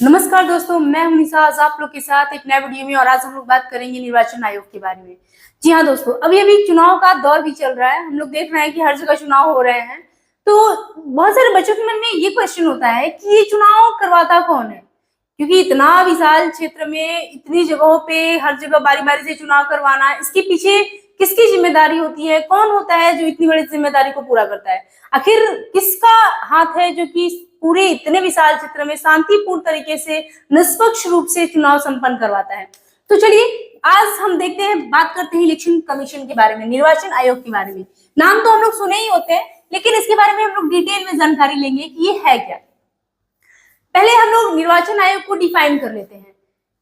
नमस्कार दोस्तों, मैं हूं निशा आज आप लोग के साथ एक नए वीडियो में। और आज हम लोग बात करेंगे निर्वाचन आयोग के बारे में। जी हाँ दोस्तों, अभी अभी चुनाव का दौर भी चल रहा है। हम लोग देख रहे हैं कि हर जगह चुनाव हो रहे हैं। तो बहुत सारे बच्चों के मन में ये क्वेश्चन होता है कि ये चुनाव करवाता कौन है, क्योंकि इतना विशाल क्षेत्र में इतनी जगहों पे हर जगह बारी बारी से चुनाव करवाना, इसके पीछे किसकी जिम्मेदारी होती है, कौन होता है जो इतनी बड़ी जिम्मेदारी को पूरा करता है, आखिर किसका हाथ है जो कि पूरे इतने विशाल क्षेत्र में शांतिपूर्ण तरीके से निष्पक्ष रूप से चुनाव संपन्न करवाता है। तो चलिए आज हम देखते हैं, बात करते हैं इलेक्शन कमीशन के बारे में, निर्वाचन आयोग के बारे में। नाम तो हम लोग सुने ही होते हैं, लेकिन इसके बारे में हम लोग डिटेल में जानकारी लेंगे कि ये है क्या। पहले हम लोग निर्वाचन आयोग को डिफाइन कर लेते हैं।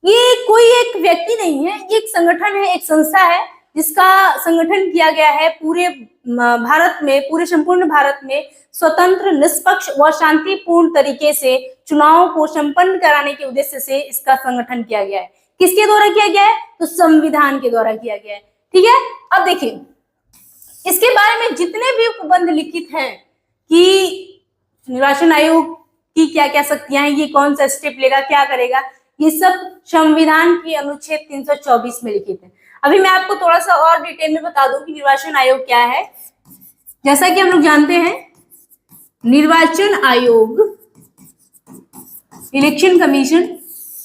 ये कोई एक व्यक्ति नहीं है, ये एक संगठन है, एक संस्था है जिसका संगठन किया गया है पूरे भारत में, पूरे संपूर्ण भारत में स्वतंत्र, निष्पक्ष व शांतिपूर्ण तरीके से चुनाव को संपन्न कराने के उद्देश्य से इसका संगठन किया गया है। किसके द्वारा किया गया है? तो संविधान के द्वारा किया गया है। ठीक है, अब देखिए इसके बारे में जितने भी उपबंध लिखित हैं कि निर्वाचन आयोग की क्या क्या शक्तियां हैं, ये कौन सा स्टेप लेगा, क्या करेगा, ये सब संविधान की अनुच्छेद 324 में लिखित है। अभी मैं आपको थोड़ा सा और डिटेल में बता दूं कि निर्वाचन आयोग क्या है। जैसा कि हम लोग जानते हैं, निर्वाचन आयोग, इलेक्शन कमीशन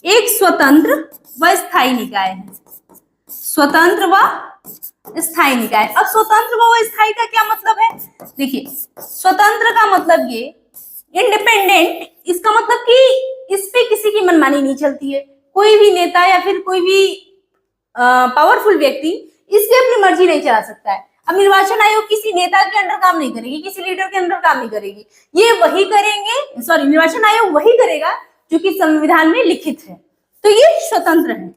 एक स्वतंत्र व स्थायी निकाय है। स्वतंत्र व स्थायी निकाय। अब स्वतंत्र व स्थायी का क्या मतलब है? देखिए, स्वतंत्र का मतलब ये इंडिपेंडेंट, इसका मतलब कि इस पे किसी की मनमानी नहीं चलती है। कोई भी नेता या फिर कोई भी पावरफुल व्यक्ति इस पे अपनी मर्जी नहीं चला सकता है। अब निर्वाचन आयोग किसी नेता के अंडर काम नहीं करेगी, किसी लीडर के अंडर काम नहीं करेगी। ये वही करेंगे, सॉरी, निर्वाचन आयोग वही करेगा जो कि संविधान में लिखित है। तो ये स्वतंत्र है,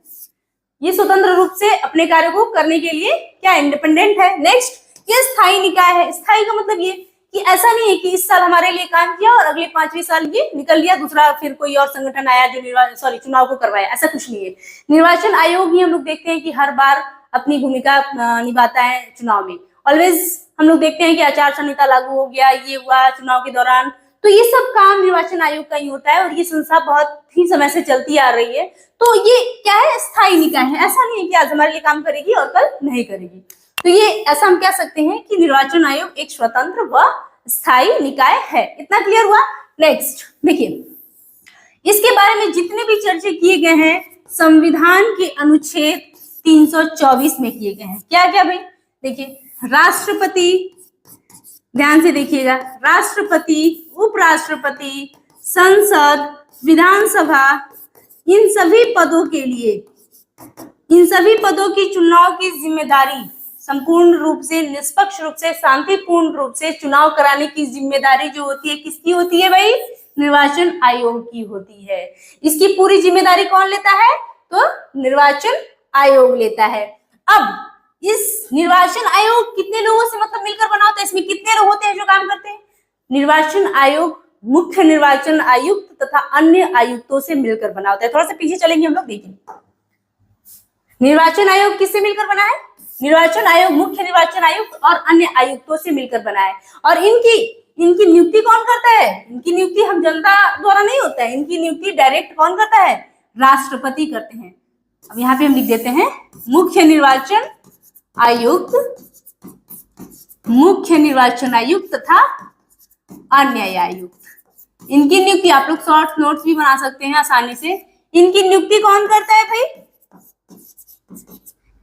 ये स्वतंत्र रूप से अपने कार्य को करने के लिए क्या इंडिपेंडेंट है। नेक्स्ट, ये स्थायी निकाय है। स्थायी का मतलब ये कि ऐसा नहीं है कि इस साल हमारे लिए काम किया और अगले 5वें साल ये निकल लिया, दूसरा फिर कोई और संगठन आया जो चुनाव को करवाया, ऐसा कुछ नहीं है। निर्वाचन आयोग ही हम लोग देखते हैं कि हर बार अपनी भूमिका निभाता है चुनाव में। ऑलवेज हम लोग देखते हैं कि आचार संहिता लागू हो गया, ये हुआ चुनाव के दौरान, तो ये सब काम निर्वाचन आयोग का ही होता है और ये संस्था बहुत ही समय से चलती आ रही है। तो ये क्या है? स्थायी निकाय है। ऐसा नहीं है कि आज हमारे लिए काम करेगी और कल नहीं करेगी। तो ये ऐसा हम कह सकते हैं कि निर्वाचन आयोग एक स्वतंत्र व स्थायी निकाय है। इतना क्लियर हुआ? नेक्स्ट देखिए, इसके बारे में जितने भी चर्चे किए गए हैं संविधान के अनुच्छेद 324 में किए गए हैं। क्या क्या भाई? देखिए, राष्ट्रपति, ध्यान से देखिएगा, राष्ट्रपति, उपराष्ट्रपति, संसद, विधानसभा, इन सभी पदों के लिए, इन सभी पदों की चुनाव की जिम्मेदारी संपूर्ण रूप से, निष्पक्ष रूप से, शांतिपूर्ण रूप से चुनाव कराने की जिम्मेदारी जो होती है किसकी होती है भाई? निर्वाचन आयोग की होती है। इसकी पूरी जिम्मेदारी कौन लेता है? तो निर्वाचन आयोग लेता है। अब इस निर्वाचन आयोग कितने लोगों से मतलब मिलकर बना होता है? इसमें कितने लोग होते हैं जो काम करते हैं? निर्वाचन आयोग मुख्य निर्वाचन आयुक्त तथा अन्य आयुक्तों से मिलकर बना होता है। थोड़ा सा पीछे चलेंगे हम लोग, देखिए निर्वाचन आयोग किससे मिलकर बना है? निर्वाचन आयोग मुख्य निर्वाचन आयुक्त और अन्य आयुक्तों से मिलकर बना है। और इनकी नियुक्ति कौन करता है? इनकी नियुक्ति हम जनता द्वारा नहीं होता है, इनकी नियुक्ति डायरेक्ट कौन करता है? राष्ट्रपति करते हैं। अब यहाँ पे हम लिख देते हैं मुख्य निर्वाचन आयुक्त, मुख्य निर्वाचन आयुक्त तथा अन्य आयुक्त। इनकी नियुक्ति आप लोग शॉर्ट नोट्स भी बना सकते हैं आसानी से। इनकी नियुक्ति कौन करता है भाई?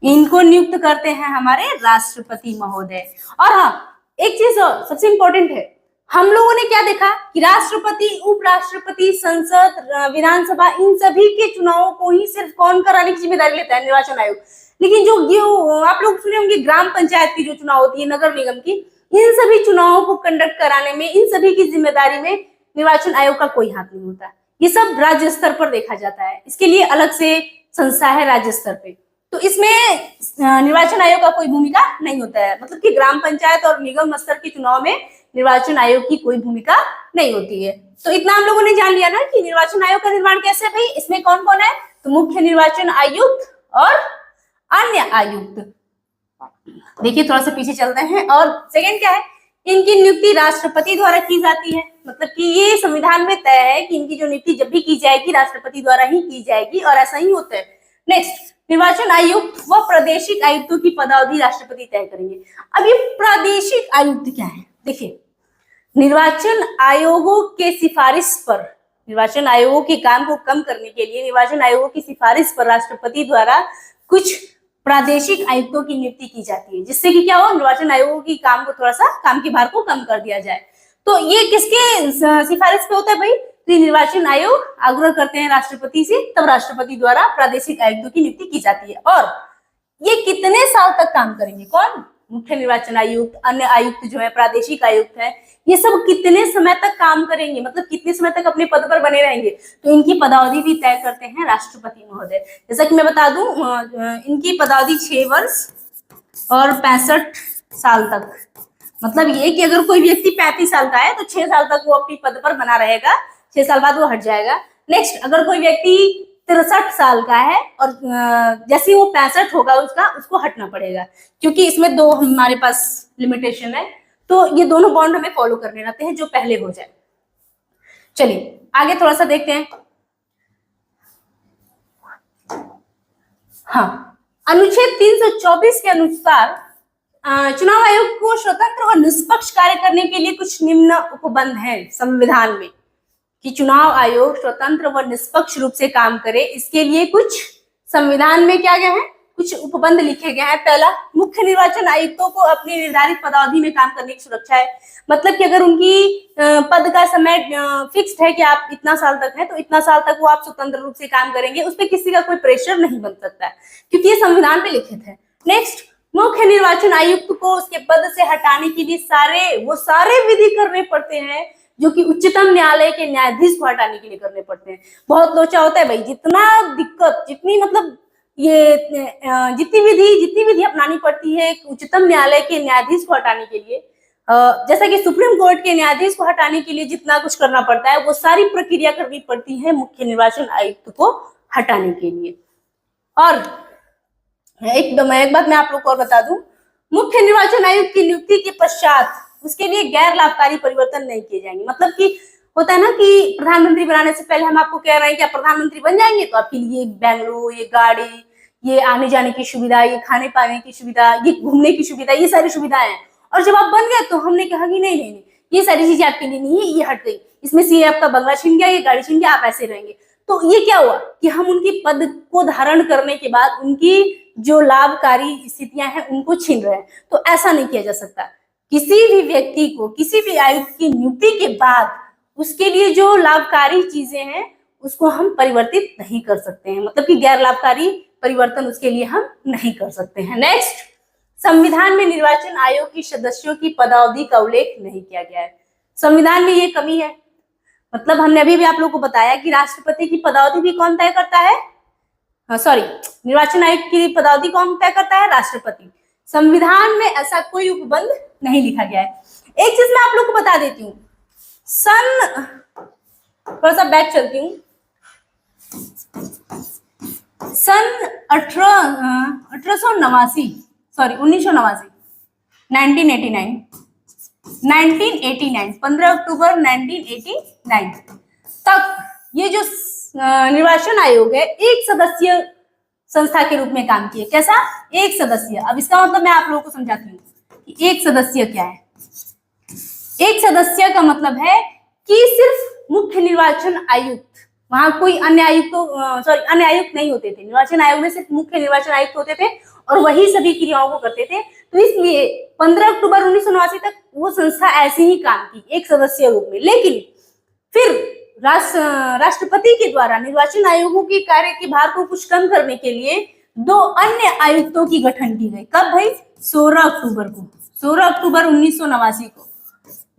इनको नियुक्त करते हैं हमारे राष्ट्रपति महोदय। और हाँ, एक चीज और सबसे इंपॉर्टेंट है, हम लोगों ने क्या देखा कि राष्ट्रपति, उपराष्ट्रपति, संसद, विधानसभा, इन सभी के चुनावों को ही सिर्फ कौन कराने की जिम्मेदारी लेता है? निर्वाचन आयोग। लेकिन जो आप लोग सुने होंगे ग्राम पंचायत की जो चुनाव होती है, नगर निगम की, इन सभी चुनावों को कंडक्ट कराने में, इन सभी की जिम्मेदारी में निर्वाचन आयोग का कोई हाथ नहीं होता। ये सब राज्य स्तर पर देखा जाता है, इसके लिए अलग से संस्था है राज्य स्तर पे। तो इसमें निर्वाचन आयोग का कोई भूमिका नहीं होता है, मतलब कि ग्राम पंचायत और निगम स्तर के चुनाव में निर्वाचन आयोग की कोई भूमिका नहीं होती है। तो इतना हम लोगों ने जान लिया ना कि निर्वाचन आयोग का निर्माण कैसे है भाई। इसमें कौन कौन है? तो मुख्य निर्वाचन आयुक्त और अन्य आयुक्त। देखिए थोड़ा सा पीछे चलते हैं। और सेकंड क्या है इनकी नियुक्ति राष्ट्रपति द्वारा की जाती है, मतलब कि ये संविधान में तय है कि इनकी जो नियुक्ति जब भी की जाएगी राष्ट्रपति द्वारा ही की जाएगी और ऐसा ही होता है। नेक्स्ट, निर्वाचन आयुक्त व प्रादेशिक आयुक्तों की पदावधि राष्ट्रपति तय करेंगे। अब ये प्रादेशिक आयुक्त क्या है? देखिए, निर्वाचन आयोगों के सिफारिश पर, निर्वाचन आयोगों के काम को कम करने के लिए निर्वाचन आयोगों की सिफारिश पर राष्ट्रपति द्वारा कुछ प्रादेशिक आयुक्तों की नियुक्ति की जाती है, जिससे कि क्या हो, निर्वाचन आयोगों की काम को थोड़ा सा, काम के भार को कम कर दिया जाए। तो ये किसके सिफारिश पे होता है भाई? तो निर्वाचन आयोग आग्रह करते हैं राष्ट्रपति से, तब राष्ट्रपति द्वारा प्रादेशिक आयुक्तों की नियुक्ति की जाती है। और ये कितने साल तक काम करेंगे? कौन? मुख्य निर्वाचन आयुक्त, अन्य आयुक्त जो है, प्रादेशिक आयुक्त है, ये सब कितने समय तक काम करेंगे, मतलब कितने समय तक अपने पद पर बने रहेंगे? तो इनकी पदावधि भी तय करते हैं राष्ट्रपति महोदय। जैसा कि मैं बता दूं, इनकी पदावधि 6 वर्ष और 65 साल तक, मतलब ये कि अगर कोई व्यक्ति 35 साल का है तो 6 साल तक वो अपनी पद पर बना रहेगा, 6 साल बाद वो हट जाएगा। नेक्स्ट, अगर कोई व्यक्ति 63 साल का है और जैसे वो 65 होगा उसको हटना पड़ेगा, क्योंकि इसमें 2 हमारे पास लिमिटेशन है, तो ये दोनों बॉन्ड हमें फॉलो करने रहते हैं जो पहले हो जाए। चलिए आगे थोड़ा सा देखते हैं। हाँ, अनुच्छेद 324 के अनुसार चुनाव आयोग को स्वतंत्र और निष्पक्ष कार्य करने के लिए कुछ निम्न उपबंध हैं संविधान में, कि चुनाव आयोग स्वतंत्र व निष्पक्ष रूप से काम करे, इसके लिए कुछ संविधान में क्या गया है, कुछ उपबंध लिखे गए हैं। पहला, मुख्य निर्वाचन आयुक्तों को अपनी निर्धारित पदावधि में काम करने की सुरक्षा है, मतलब कि अगर उनकी पद का समय फिक्स्ड है कि आप इतना साल तक है तो इतना साल तक वो आप स्वतंत्र रूप से काम करेंगे, उस पर किसी का कोई प्रेशर नहीं बन सकता है, क्योंकि ये संविधान पे लिखित है। नेक्स्ट, मुख्य निर्वाचन आयुक्त को उसके पद से हटाने के लिए सारे विधि करने पड़ते हैं जो कि उच्चतम न्यायालय के न्यायाधीश को हटाने के लिए करने पड़ते हैं। बहुत लोचा होता है भाई, जितना दिक्कत, जितनी मतलब ये जितनी विधि अपनानी पड़ती है उच्चतम न्यायालय के न्यायाधीश को हटाने के लिए, जैसा कि सुप्रीम कोर्ट के न्यायाधीश को हटाने के लिए जितना कुछ करना पड़ता है, वो सारी प्रक्रिया करनी पड़ती है मुख्य निर्वाचन आयुक्त को हटाने के लिए। और एक बात मैं आप लोग को और बता दूं, मुख्य निर्वाचन आयुक्त की नियुक्ति के पश्चात उसके लिए गैर लाभकारी परिवर्तन नहीं किए जाएंगे। मतलब कि होता है ना कि प्रधानमंत्री बनाने से पहले हम आपको कह रहे हैं कि आप प्रधानमंत्री बन जाएंगे तो आपके लिए बैंगलोर, ये गाड़ी, ये आने जाने की सुविधा, ये खाने पाने की सुविधा, ये घूमने की सुविधा, ये सारी सुविधाएं हैं। और जब आप बन गए तो हमने कहा कि नहीं नहीं नहीं, ये सारी चीजें आपके लिए नहीं है, ये हट गई, इसमें से ये आपका बंगला छीन गया, ये गाड़ी छीन गया, आप ऐसे रहेंगे। तो ये क्या हुआ कि हम उनकी पद को धारण करने के बाद उनकी जो लाभकारी स्थितियां हैं उनको छीन रहे हैं। तो ऐसा नहीं किया जा सकता। किसी भी व्यक्ति को, किसी भी आयुक्त की नियुक्ति के बाद उसके लिए जो लाभकारी चीजें हैं उसको हम परिवर्तित नहीं कर सकते हैं, मतलब कि गैर लाभकारी परिवर्तन उसके लिए हम नहीं कर सकते हैं। नेक्स्ट, संविधान में निर्वाचन आयोग की सदस्यों की पदावधि का उल्लेख नहीं किया गया है। संविधान में ये कमी है, मतलब हमने अभी भी आप लोगों को बताया कि राष्ट्रपति की पदावधि भी कौन तय करता है, निर्वाचन आयोग की पदावधि कौन तय करता है, राष्ट्रपति। संविधान में ऐसा कोई उपबंध नहीं लिखा गया है। एक चीज मैं आप लोग को बता देती हूँ, थोड़ा सा बैक चलती हूँ, सन 1989 15 अक्टूबर 1989 तक ये जो निर्वाचन आयोग है एक सदस्यीय संस्था के रूप में काम किए। कैसा? एक सदस्यीय। अब इसका मतलब मैं आप लोगों को समझाती हूँ कि एक सदस्यीय क्या है। एक सदस्यीय का मतलब है कि सिर्फ मुख्य निर्वाचन आयुक्त, वहां कोई अन्य अन्य आयुक्त नहीं होते थे। निर्वाचन आयोग में सिर्फ मुख्य निर्वाचन आयुक्त होते थे और वही सभी क्रियाओं को करते थे। तो इसलिए 15 अक्टूबर 1989 तक वो संस्था ऐसे ही काम की, एक सदस्यीय रूप में। लेकिन फिर राष्ट्रपति के द्वारा निर्वाचन आयोगों के कार्य के भार को कुछ कम करने के लिए 2 अन्य आयुक्तों की गठन की गई। कब भाई? 16 अक्टूबर 1989 को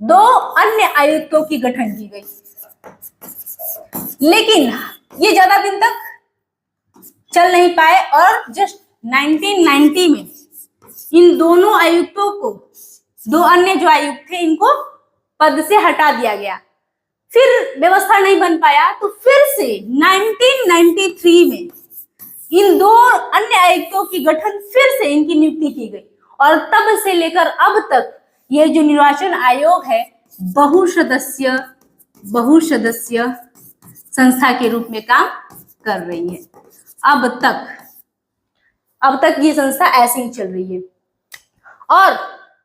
2 अन्य आयुक्तों की गठन की गई। लेकिन ये ज्यादा दिन तक चल नहीं पाए और जस्ट 1990 में इन दोनों आयुक्तों को, 2 अन्य जो आयुक्त थे, इनको पद से हटा दिया गया। फिर व्यवस्था नहीं बन पाया तो फिर से 1993 में इन 2 अन्य आयुक्तों की गठन, फिर से इनकी नियुक्ति की गई और तब से लेकर अब तक ये जो निर्वाचन आयोग है बहुसदस्यीय संस्था के रूप में काम कर रही है। अब तक ये संस्था ऐसे ही चल रही है। और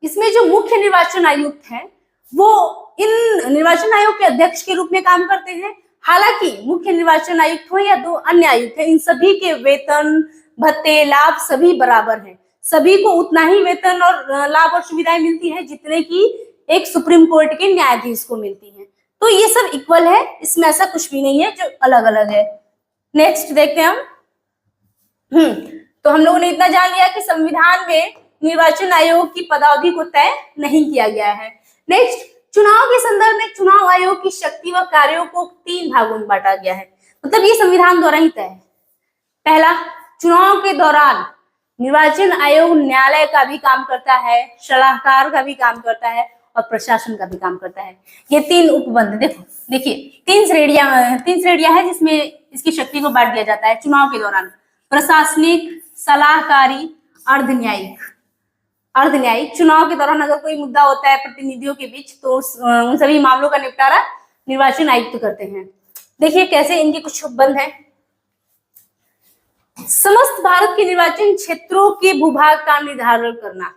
इसमें जो मुख्य निर्वाचन आयुक्त हैं वो इन निर्वाचन आयोग के अध्यक्ष के रूप में काम करते हैं। हालांकि मुख्य निर्वाचन आयुक्त हो या 2 अन्य आयुक्त हैं, इन सभी के वेतन, भत्ते, लाभ सभी बराबर हैं। सभी को उतना ही वेतन और लाभ और सुविधाएं मिलती है जितने की एक सुप्रीम कोर्ट के न्यायाधीश को मिलती है। तो ये सब इक्वल है, इसमें ऐसा कुछ भी नहीं है जो अलग अलग है। नेक्स्ट देखते हैं हम। तो हम लोगों ने इतना जान लिया कि संविधान में निर्वाचन आयोग की पदावधि को तय नहीं किया गया है। नेक्स्ट, चुनाव के संदर्भ में चुनाव आयोग की शक्ति व कार्यों को 3 भागों में बांटा गया है। मतलब ये संविधान द्वारा ही तय है। पहला, चुनाव के दौरान निर्वाचन आयोग न्यायालय का भी काम करता है, सलाहकार का भी काम करता है और प्रशासन का भी काम करता है। ये 3 उपबंध देखिए 3 श्रेणियां है जिसमें इसकी शक्ति को बांट दिया जाता है। चुनाव के दौरान प्रशासनिक, सलाहकारी, अर्धन्यायिक। चुनाव के दौरान अगर कोई मुद्दा होता है प्रतिनिधियों के बीच तो उन सभी मामलों का निपटारा निर्वाचन आयुक्त करते हैं। देखिए कैसे इनके कुछ उपबंध हैं। समस्त भारत के निर्वाचन क्षेत्रों के भूभाग का निर्धारण करना,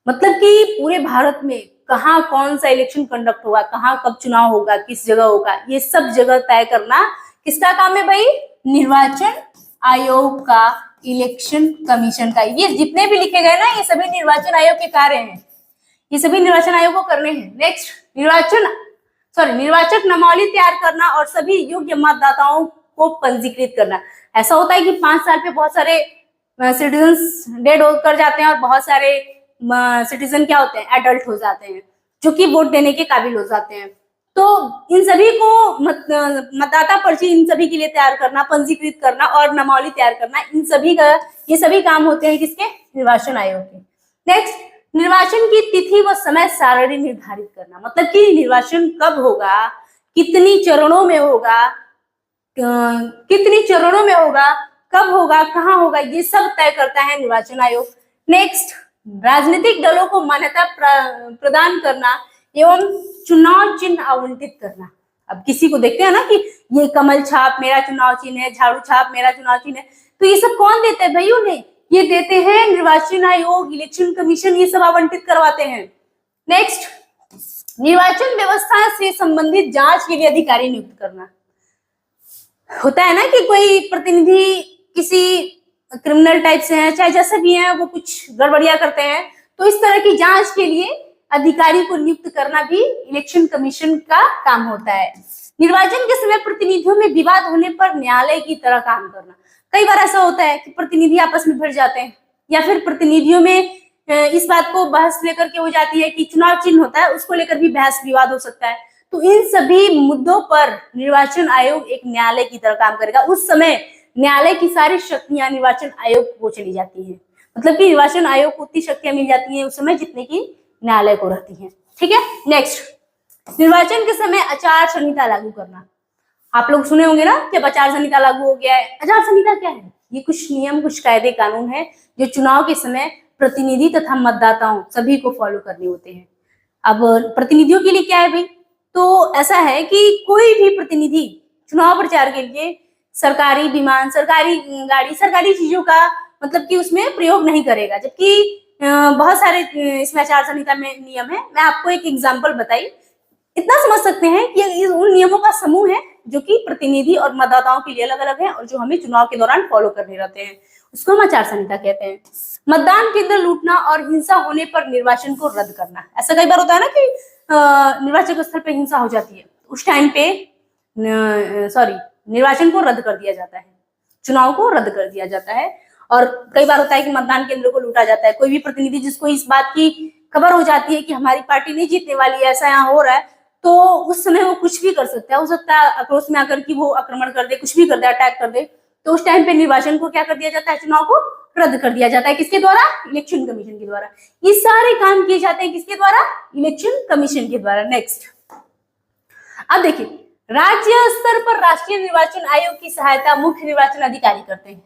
मतलब कि पूरे भारत में कहाँ कौन सा इलेक्शन कंडक्ट होगा, कहाँ कब चुनाव होगा, किस जगह होगा, ये सब जगह तय करना किसका काम है भाई? निर्वाचन आयोग का, इलेक्शन कमीशन का। ये जितने भी लिखे गए ना ये सभी निर्वाचन आयोग के कार्य हैं, ये सभी निर्वाचन आयोग को करने हैं। नेक्स्ट, निर्वाचक नामावली तैयार करना और सभी योग्य मतदाताओं को पंजीकृत करना। ऐसा होता है कि 5 साल पे बहुत सारे सिटीजन्स डेड कर जाते हैं और बहुत सारे सिटीजन क्या होते हैं? एडल्ट हो जाते हैं जो कि वोट देने के काबिल हो जाते हैं। तो इन सभी को मतदाता पर्ची इन सभी के लिए तैयार करना, पंजीकृत करना और नामावली तैयार करना, ये सभी काम होते हैं किसके? निर्वाचन आयोग के। नेक्स्ट, निर्वाचन की तिथि व समय सारणी निर्धारित करना, मतलब कि निर्वाचन कब होगा, कितनी चरणों में होगा, कब होगा, कहाँ होगा, ये सब तय करता है निर्वाचन आयोग। नेक्स्ट, राजनीतिक दलों को मान्यता प्रदान करना एवं चुनाव चिन्ह आवंटित करना। अब किसी को देखते हैं ना कि ये कमल छाप मेरा चुनाव चिन्ह है, झाड़ू छाप मेरा चुनाव चिन्ह है, तो ये सब कौन देते हैं भाई? उन्हें ये देते हैं निर्वाचन आयोग, इलेक्शन कमीशन, ये सब आवंटित करवाते हैं। नेक्स्ट, निर्वाचन व्यवस्था से संबंधित जांच के लिए अधिकारी नियुक्त करना। होता है ना कि कोई प्रतिनिधि किसी क्रिमिनल टाइप से है, चाहे जैसे भी है, वो कुछ गड़बड़ियां करते हैं, तो इस तरह की जांच के लिए अधिकारी को नियुक्त करना भी इलेक्शन कमीशन का काम होता है। निर्वाचन के समय प्रतिनिधियों में विवाद होने पर न्यायालय की तरह काम करना। कई बार ऐसा होता है कि प्रतिनिधि आपस में भिड़ जाते हैं या फिर प्रतिनिधियों में इस बात को बहस लेकर के हो जाती है कि चुनाव चिन्ह होता है, उसको लेकर भी बहस विवाद हो सकता है। तो इन सभी मुद्दों पर निर्वाचन आयोग एक न्यायालय की तरह काम करेगा। उस समय न्यायालय की सारी शक्तियां निर्वाचन आयोग को चली जाती है, मतलब कि निर्वाचन आयोग को उतनी शक्तियां मिल जाती हैं उस समय जितने की न्यायालय को रहती हैं। ठीक है। नेक्स्ट, निर्वाचन के समय आचार संहिता लागू करना। आप लोग सुने होंगे ना कि आचार संहिता लागू हो गया है। आचार संहिता क्या है? ये कुछ नियम, कुछ कायदे कानून है जो चुनाव के समय प्रतिनिधि तथा मतदाताओं सभी को फॉलो करने होते हैं। अब प्रतिनिधियों के लिए क्या है भाई? तो ऐसा है कि कोई भी प्रतिनिधि चुनाव प्रचार के लिए सरकारी विमान, सरकारी गाड़ी, सरकारी चीजों का मतलब कि उसमें प्रयोग नहीं करेगा, जबकि बहुत सारे इसमें आचार संहिता में नियम है। मैं आपको एक एग्जांपल बताई, इतना समझ सकते हैं कि उन नियमों का समूह है जो कि प्रतिनिधि और मतदाताओं के लिए अलग अलग है और जो हमें चुनाव के दौरान फॉलो करने रहते हैं, उसको हम आचार संहिता कहते हैं। मतदान केंद्र लूटना और हिंसा होने पर निर्वाचन को रद्द करना। ऐसा कई बार होता है ना कि निर्वाचन स्थल पे हिंसा हो जाती है, उस टाइम पे निर्वाचन को रद्द कर दिया जाता है, चुनाव को रद्द कर दिया जाता है। और कई बार होता है कि मतदान केंद्र को लूटा जाता है। कोई भी प्रतिनिधि जिसको इस बात की खबर हो जाती है कि हमारी पार्टी नहीं जीतने वाली है, ऐसा यहाँ हो रहा है, तो उस समय वो कुछ भी कर सकता है। हो सकता है आक्रोश में आकर कि वो आक्रमण कर दे, कुछ भी कर दे, अटैक कर दे। तो उस टाइम पे निर्वाचन को क्या कर दिया जाता है? चुनाव को रद्द कर दिया जाता है। किसके द्वारा? इलेक्शन कमीशन के द्वारा। ये सारे काम किए जाते हैं किसके द्वारा? इलेक्शन कमीशन के द्वारा। नेक्स्ट, अब देखिए, राज्य स्तर पर राष्ट्रीय निर्वाचन आयोग की सहायता मुख्य निर्वाचन अधिकारी करते हैं।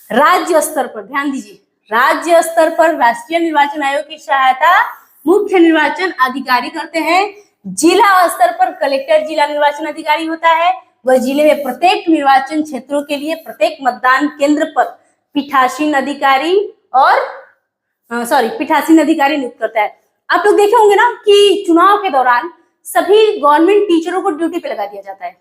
राज्य स्तर पर ध्यान दीजिए, राज्य स्तर पर राष्ट्रीय निर्वाचन आयोग की सहायता मुख्य निर्वाचन अधिकारी करते हैं। जिला स्तर पर कलेक्टर जिला निर्वाचन अधिकारी होता है। वह जिले में प्रत्येक निर्वाचन क्षेत्रों के लिए प्रत्येक मतदान केंद्र पर पीठासीन अधिकारी पीठासीन अधिकारी नियुक्त करता है। आप लोग देखे होंगे ना कि चुनाव के दौरान सभी गवर्नमेंट टीचरों को ड्यूटी पे लगा दिया जाता है,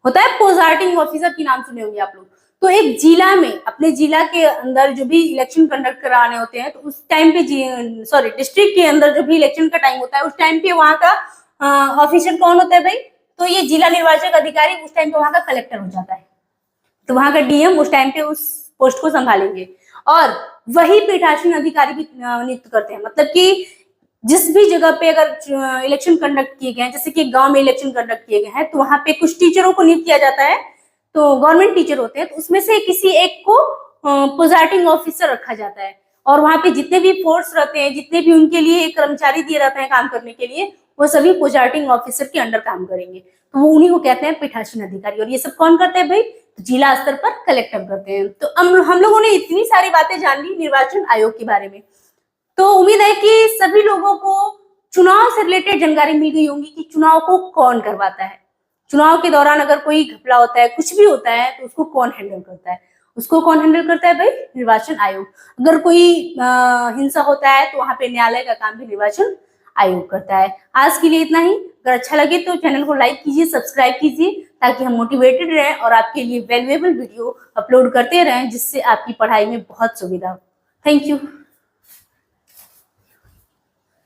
होता है प्रोजार्टिंग ऑफिसर की नाम सुने होंगे आप लोग। तो एक जिला में, अपने जिला के अंदर जो भी इलेक्शन कंडक्ट कराने होते हैं, तो उस टाइम पे डिस्ट्रिक्ट के अंदर जो भी इलेक्शन का टाइम होता है, उस टाइम पे वहां का ऑफिसर कौन होता है भाई? तो ये जिला निर्वाचक अधिकारी उस टाइम पे वहां का कलेक्टर हो जाता है। तो वहां का डीएम उस टाइम पे उस पोस्ट को संभालेंगे और वही पीठासीन अधिकारी भी नियुक्त करते हैं। मतलब कि जिस भी जगह पे अगर इलेक्शन कंडक्ट किए गए हैं, जैसे कि गांव में इलेक्शन कंडक्ट किए गए हैं, तो वहां पे कुछ टीचरों को नियुक्त किया जाता है, तो गवर्नमेंट टीचर होते हैं, तो उसमें से किसी एक को प्रोजाइडिंग ऑफिसर रखा जाता है और वहां पे जितने भी फोर्स रहते हैं, जितने भी उनके लिए कर्मचारी दिए रहते हैं काम करने के लिए, वो सभी प्रोजाइडिंग ऑफिसर के अंडर काम करेंगे। तो वो उन्हीं को कहते हैं पीठासीन अधिकारी। और ये सब कौन करते हैं भाई? तो जिला स्तर पर कलेक्टर करते हैं। तो हम लोगों ने इतनी सारी बातें जान ली निर्वाचन आयोग के बारे में। तो उम्मीद है कि सभी लोगों को चुनाव से रिलेटेड जानकारी मिल गई होगी कि चुनाव को कौन करवाता है। चुनाव के दौरान अगर कोई घपला होता है, कुछ भी होता है, तो उसको कौन हैंडल करता है? उसको कौन हैंडल करता है भाई? निर्वाचन आयोग। अगर कोई हिंसा होता है तो वहां पे न्यायालय का काम भी निर्वाचन आयोग करता है। आज के लिए इतना ही। अगर अच्छा लगे तो चैनल को लाइक कीजिए, सब्सक्राइब कीजिए, ताकि हम मोटिवेटेड रहें और आपके लिए वैल्यूएबल वीडियो अपलोड करते रहें, जिससे आपकी पढ़ाई में बहुत सुविधा हो। Thank you.